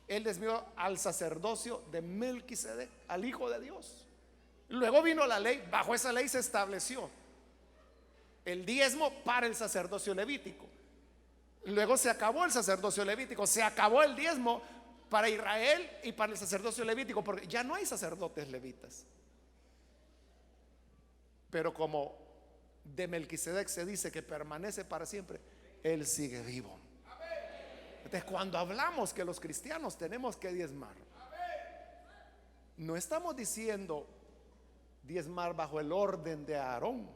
Él diezmó al sacerdocio de Melquisedec, al Hijo de Dios. Luego vino la ley. Bajo esa ley se estableció el diezmo para el sacerdocio levítico. Luego se acabó el sacerdocio levítico. Se acabó el diezmo para Israel y para el sacerdocio levítico, porque ya no hay sacerdotes levitas. Pero como de Melquisedec se dice que permanece para siempre, él sigue vivo. Entonces, cuando hablamos que los cristianos tenemos que diezmar, no estamos diciendo diezmar bajo el orden de Aarón.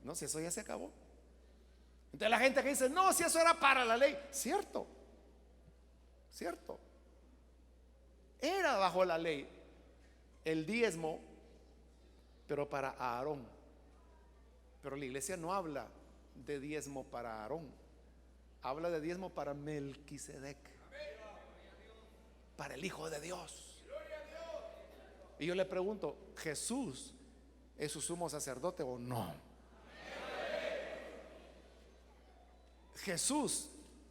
No, si eso ya se acabó. Entonces la gente que dice, no, si eso era para la ley, cierto, cierto, era bajo la ley el diezmo, pero para Aarón. Pero la iglesia no habla de diezmo para Aarón, habla de diezmo para Melquisedec, para el Hijo de Dios. Y yo le pregunto, ¿Jesús es su sumo sacerdote o no? ¿Jesús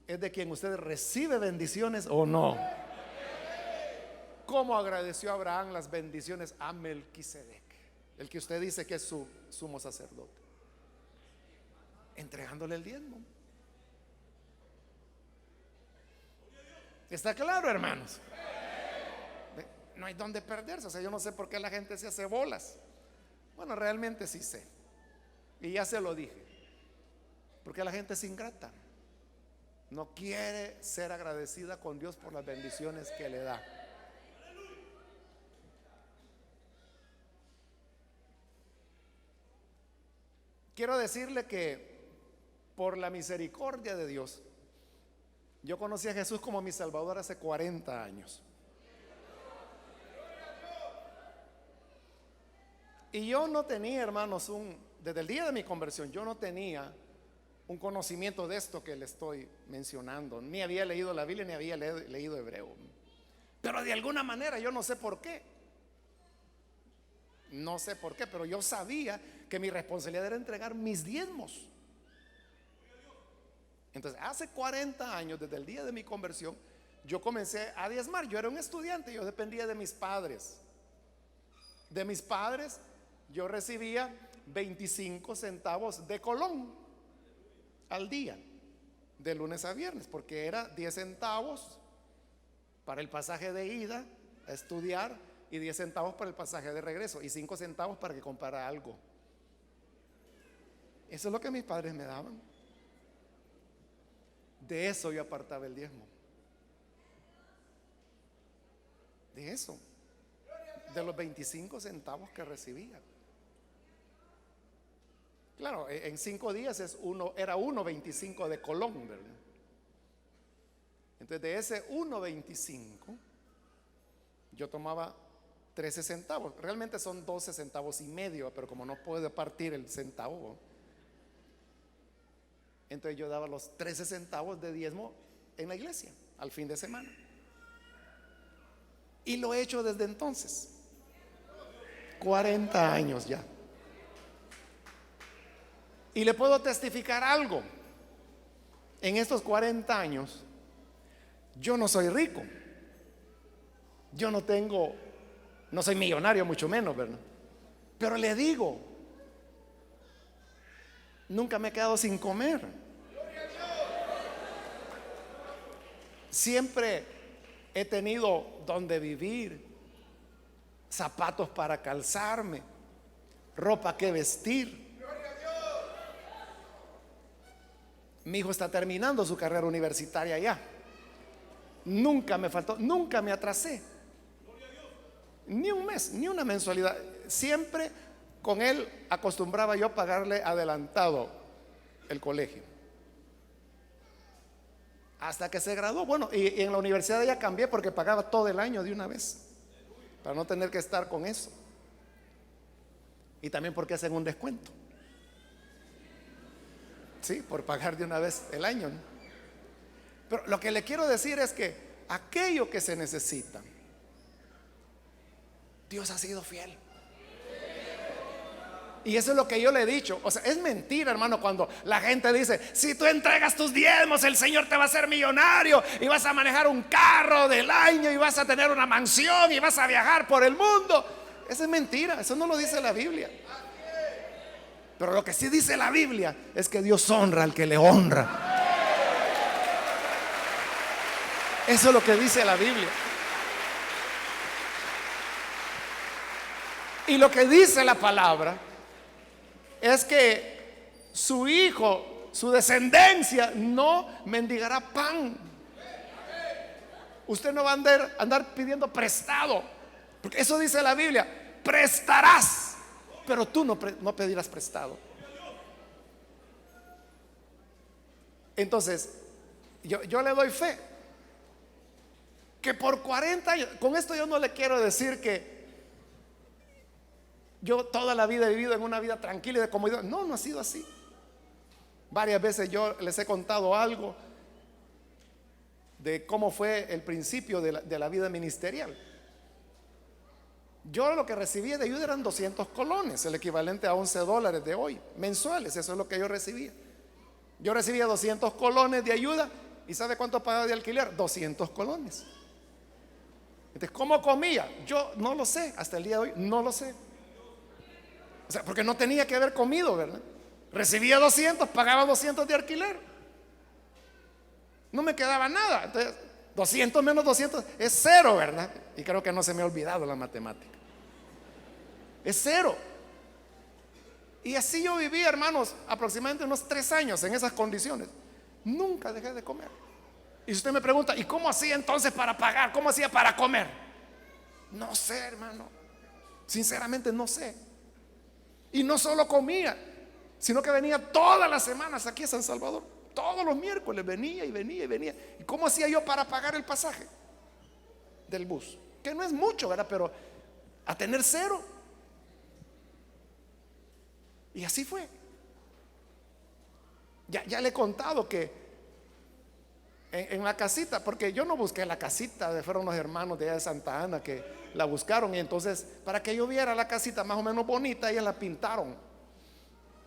es de quien usted recibe bendiciones o no? ¿Cómo agradeció Abraham las bendiciones a Melquisedec, el que usted dice que es su sumo sacerdote? Entregándole el diezmo. ¿Está claro, hermanos? No hay donde perderse. O sea, yo no sé por qué la gente se hace bolas. Bueno, realmente sí sé, y ya se lo dije. Porque la gente es ingrata, no quiere ser agradecida con Dios por las bendiciones que le da. Quiero decirle que por la misericordia de Dios, yo conocí a Jesús como mi Salvador hace 40 años. Y yo no tenía, hermanos, desde el día de mi conversión, yo no tenía un conocimiento de esto que le estoy mencionando. Ni había leído la Biblia, ni había leído hebreo. Pero de alguna manera, yo no sé por qué. No sé por qué, pero yo sabía que mi responsabilidad era entregar mis diezmos. Entonces, hace 40 años, desde el día de mi conversión, yo comencé a diezmar. Yo era un estudiante, yo dependía de mis padres. De mis padres, yo recibía 25 centavos de colón al día, de lunes a viernes, porque era 10 centavos para el pasaje de ida a estudiar y 10 centavos para el pasaje de regreso y 5 centavos para que comprara algo. Eso es lo que mis padres me daban. De eso yo apartaba el diezmo. De eso, de los 25 centavos que recibía. Claro, en 5 días era 1.25 de colón, ¿verdad? Entonces de ese 1.25 yo tomaba 13 centavos. Realmente son 12 centavos y medio, pero como no puedo partir el centavo, entonces yo daba los 13 centavos de diezmo en la iglesia al fin de semana. Y lo he hecho desde entonces, 40 años ya. Y le puedo testificar algo. En estos 40 años, yo no soy rico. Yo no soy millonario, mucho menos, ¿verdad? Pero le digo, nunca me he quedado sin comer. Siempre he tenido donde vivir, zapatos para calzarme, ropa que vestir. Mi hijo está terminando su carrera universitaria ya. Nunca me faltó, nunca me atrasé. Ni un mes, ni una mensualidad. Siempre con él acostumbraba yo a pagarle adelantado el colegio. Hasta que se graduó. Bueno, y en la universidad ya cambié porque pagaba todo el año de una vez, para no tener que estar con eso. Y también porque hacen un descuento. Sí, por pagar de una vez el año, ¿no? Pero lo que le quiero decir es que aquello que se necesita, Dios ha sido fiel. Y eso es lo que yo le he dicho. O sea, es mentira, hermano, cuando la gente dice: si tú entregas tus diezmos, el Señor te va a hacer millonario y vas a manejar un carro del año y vas a tener una mansión y vas a viajar por el mundo. Eso es mentira, eso no lo dice la Biblia. Pero lo que sí dice la Biblia es que Dios honra al que le honra. Eso es lo que dice la Biblia. Y lo que dice la palabra es que su hijo, su descendencia, no mendigará pan. Usted no va a andar pidiendo prestado, porque eso dice la Biblia: prestarás, pero tú no pedirás prestado. Entonces, yo le doy fe que por 40 años, con esto yo no le quiero decir que yo toda la vida he vivido en una vida tranquila y de comodidad. No, no ha sido así. Varias veces yo les he contado algo de cómo fue el principio de la vida ministerial. Yo lo que recibía de ayuda eran 200 colones, el equivalente a $11 de hoy, mensuales. Eso es lo que yo recibía. Yo recibía 200 colones de ayuda. ¿Y sabe cuánto pagaba de alquiler? 200 colones. Entonces, ¿cómo comía? Yo no lo sé, hasta el día de hoy no lo sé. O sea, porque no tenía que haber comido, ¿verdad? Recibía 200, pagaba 200 de alquiler. No me quedaba nada. Entonces, 200 menos 200 es cero, ¿verdad? Y creo que no se me ha olvidado la matemática. Es cero. Y así yo viví, hermanos, aproximadamente unos 3 años en esas condiciones. Nunca dejé de comer. Y si usted me pregunta: ¿y cómo hacía entonces para pagar? ¿Cómo hacía para comer? No sé, hermano. Sinceramente no sé. Y no solo comía, sino que venía todas las semanas aquí a San Salvador. Todos los miércoles venía y venía y venía. ¿Y cómo hacía yo para pagar el pasaje del bus? Que no es mucho, ¿verdad? Pero a tener cero. Y así fue. Ya le he contado que en la casita, porque yo no busqué la casita, fueron los hermanos de allá de Santa Ana que la buscaron. Y entonces, para que yo viera la casita más o menos bonita, ellas la pintaron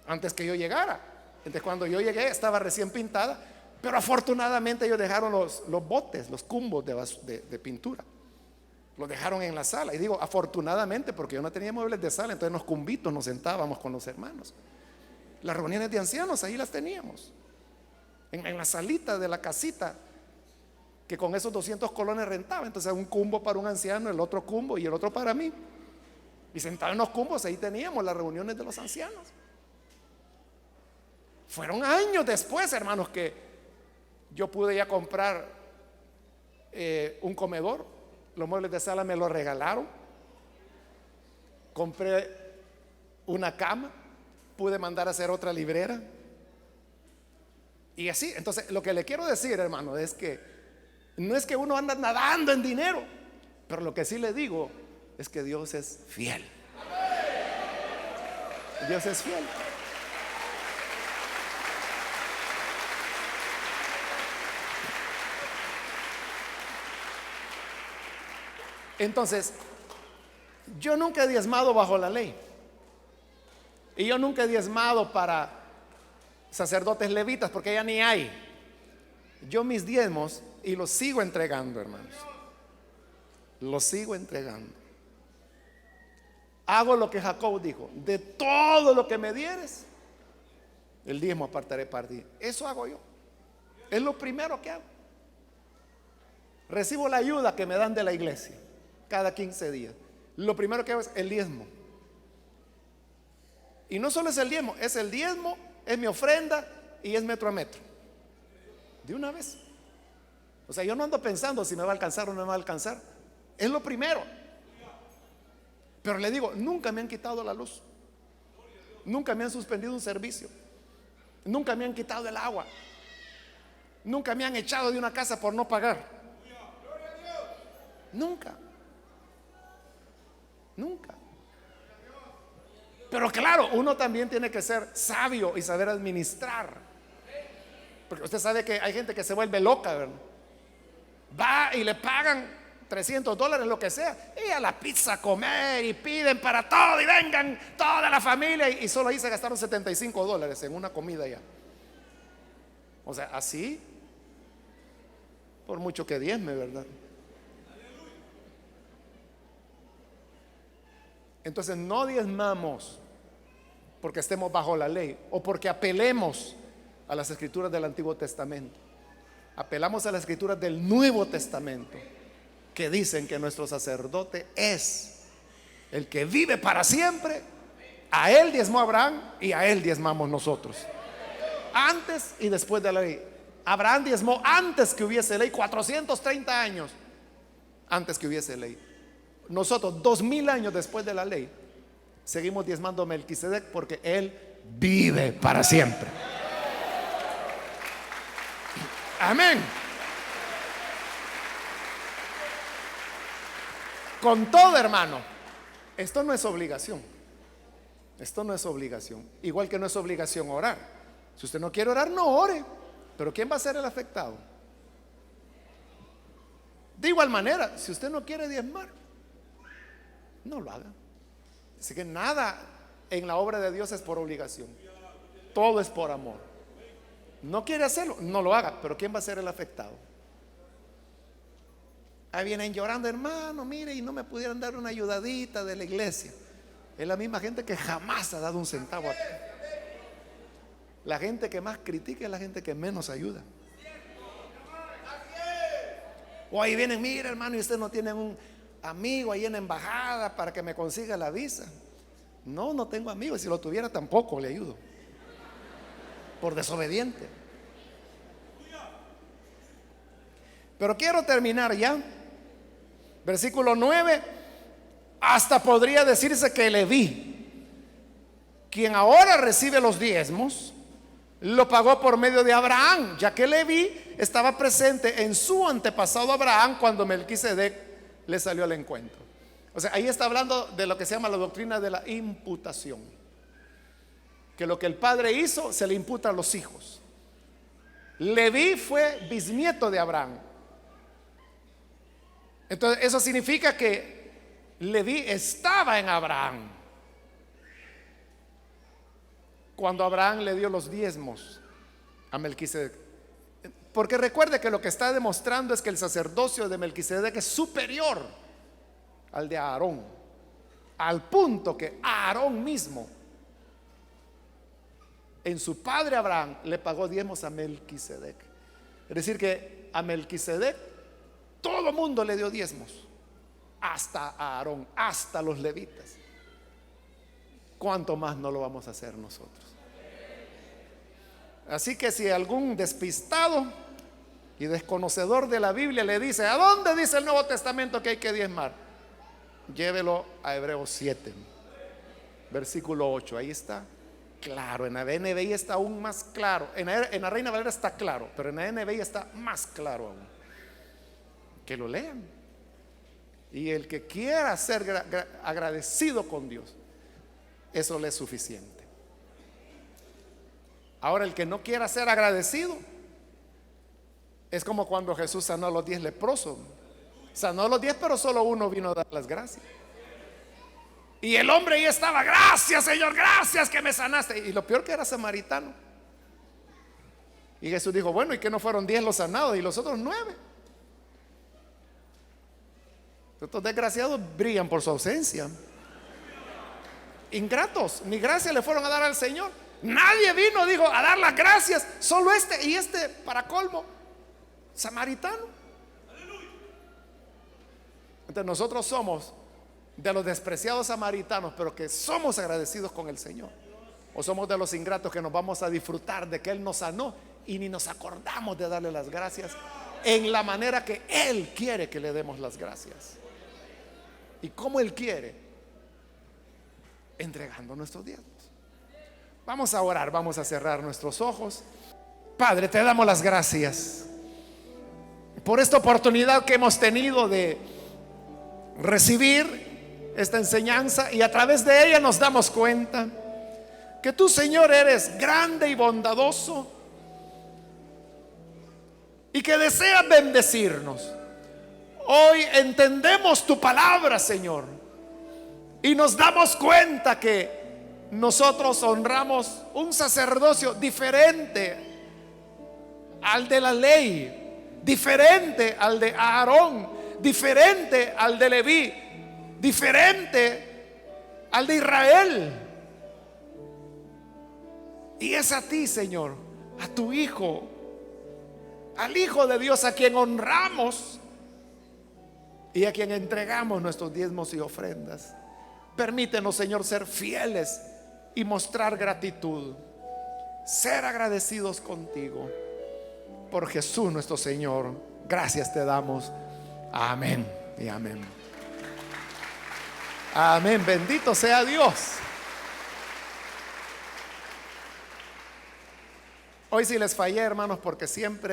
antes que yo llegara. Entonces, cuando yo llegué, estaba recién pintada. Pero afortunadamente ellos dejaron los botes, los cumbos de pintura. Los dejaron en la sala. Y digo afortunadamente, porque yo no tenía muebles de sala. Entonces en los cumbitos nos sentábamos con los hermanos. Las reuniones de ancianos ahí las teníamos, en la salita de la casita, que con esos 200 colones rentaba. Entonces un cumbo para un anciano, el otro cumbo y el otro para mí. Y sentados en los cumbos ahí teníamos las reuniones de los ancianos. Fueron años después, hermanos, que yo pude ya comprar un comedor. Los muebles de sala me los regalaron. Compré una cama. Pude mandar a hacer otra librera. Y así, entonces lo que le quiero decir, hermano, es que no es que uno anda nadando en dinero, pero lo que sí le digo es que Dios es fiel. Dios es fiel. Entonces, yo nunca he diezmado bajo la ley. Y yo nunca he diezmado para sacerdotes levitas, porque ya ni hay. Yo mis diezmos, y los sigo entregando, hermanos. Los sigo entregando. Hago lo que Jacob dijo: de todo lo que me dieres, el diezmo apartaré para ti. Eso hago yo. Es lo primero que hago. Recibo la ayuda que me dan de la iglesia cada 15 días. Lo primero que hago es el diezmo. Y no solo es el diezmo, es mi ofrenda y es metro a metro. De una vez. O sea, yo no ando pensando si me va a alcanzar o no me va a alcanzar. Es lo primero. Pero le digo, nunca me han quitado la luz. Nunca me han suspendido un servicio. Nunca me han quitado el agua. Nunca me han echado de una casa por no pagar. Nunca. Nunca. Pero claro, uno también tiene que ser sabio y saber administrar. Porque usted sabe que hay gente que se vuelve loca, ¿verdad? Va y le pagan $300, lo que sea, y a la pizza a comer y piden para todo y vengan toda la familia, y solo ahí se gastaron $75 en una comida ya. O sea, así, por mucho que diezme, ¿verdad? Entonces no diezmamos porque estemos bajo la ley o porque apelemos a las escrituras del Antiguo Testamento. Apelamos a las escrituras del Nuevo Testamento, que dicen que nuestro sacerdote es el que vive para siempre. A él diezmó Abraham y a él diezmamos nosotros, antes y después de la ley. Abraham diezmó antes que hubiese ley, 430 años antes que hubiese ley. Nosotros 2000 años después de la ley seguimos diezmando a Melquisedec porque él vive para siempre. Amén. Con todo, hermano, esto no es obligación. Esto no es obligación. Igual que no es obligación orar. Si usted no quiere orar, no ore. Pero ¿quién va a ser el afectado? De igual manera, si usted no quiere diezmar, no lo haga. Así que nada en la obra de Dios es por obligación. Todo es por amor. No quiere hacerlo, no lo haga. Pero ¿quién va a ser el afectado? Ahí vienen llorando, hermano, mire, y no me pudieran dar una ayudadita de la iglesia. Es la misma gente que jamás ha dado un centavo aquí. La gente que más critica es la gente que menos ayuda. O ahí vienen, mire, hermano, y usted no tiene un amigo ahí en la embajada para que me consiga la visa. No, no tengo amigos. Si lo tuviera tampoco le ayudo, por desobediente. Pero quiero terminar ya. Versículo 9. Hasta podría decirse que Leví, quien ahora recibe los diezmos, lo pagó por medio de Abraham, ya que Leví estaba presente en su antepasado Abraham cuando Melquisedec le salió al encuentro. O sea, ahí está hablando de lo que se llama la doctrina de la imputación, que lo que el padre hizo se le imputa a los hijos. Leví fue bisnieto de Abraham. Entonces eso significa que Leví estaba en Abraham cuando Abraham le dio los diezmos a Melquisedec. Porque recuerde que lo que está demostrando es que el sacerdocio de Melquisedec es superior al de Aarón, al punto que Aarón mismo en su padre Abraham le pagó diezmos a Melquisedec. Es decir, que a Melquisedec todo mundo le dio diezmos, hasta Aarón, hasta los levitas. ¿Cuánto más no lo vamos a hacer nosotros? Así que si algún despistado y desconocedor de la Biblia le dice, ¿a dónde dice el Nuevo Testamento que hay que diezmar? Llévelo a Hebreos 7, versículo 8. Ahí está claro. En la NBI está aún más claro. En la Reina Valera está claro, pero en la NBI está más claro aún. Que lo lean. Y el que quiera ser agradecido con Dios, eso le es suficiente. Ahora, el que no quiera ser agradecido es como cuando Jesús sanó a los 10 leprosos. Sanó a los 10, pero solo uno vino a dar las gracias. Y el hombre ahí estaba, gracias Señor, gracias que me sanaste. Y lo peor que era samaritano. Y Jesús dijo, bueno, ¿y que no fueron 10 los sanados y los otros 9? Estos desgraciados brillan por su ausencia. Ingratos, ni gracias le fueron a dar al Señor. Nadie vino, dijo, a dar las gracias. Solo este, y este para colmo, samaritano. Entonces nosotros somos de los despreciados samaritanos, pero que somos agradecidos con el Señor. O somos de los ingratos que nos vamos a disfrutar de que Él nos sanó y ni nos acordamos de darle las gracias en la manera que Él quiere que le demos las gracias. ¿Y cómo Él quiere? Entregando nuestros diezmos. Vamos a orar, vamos a cerrar nuestros ojos. Padre, te damos las gracias por esta oportunidad que hemos tenido de recibir esta enseñanza, y a través de ella nos damos cuenta que tú, Señor, eres grande y bondadoso y que deseas bendecirnos. Hoy entendemos tu palabra, Señor, y nos damos cuenta que nosotros honramos un sacerdocio diferente al de la ley, diferente al de Aarón, diferente al de Leví, diferente al de Israel. Y es a ti, Señor, a tu Hijo, al Hijo de Dios, a quien honramos y a quien entregamos nuestros diezmos y ofrendas. Permítenos, Señor, ser fieles y mostrar gratitud, ser agradecidos contigo. Por Jesús nuestro Señor, gracias te damos. Amén y amén. Amén, bendito sea Dios. Hoy sí les fallé, hermanos, porque siempre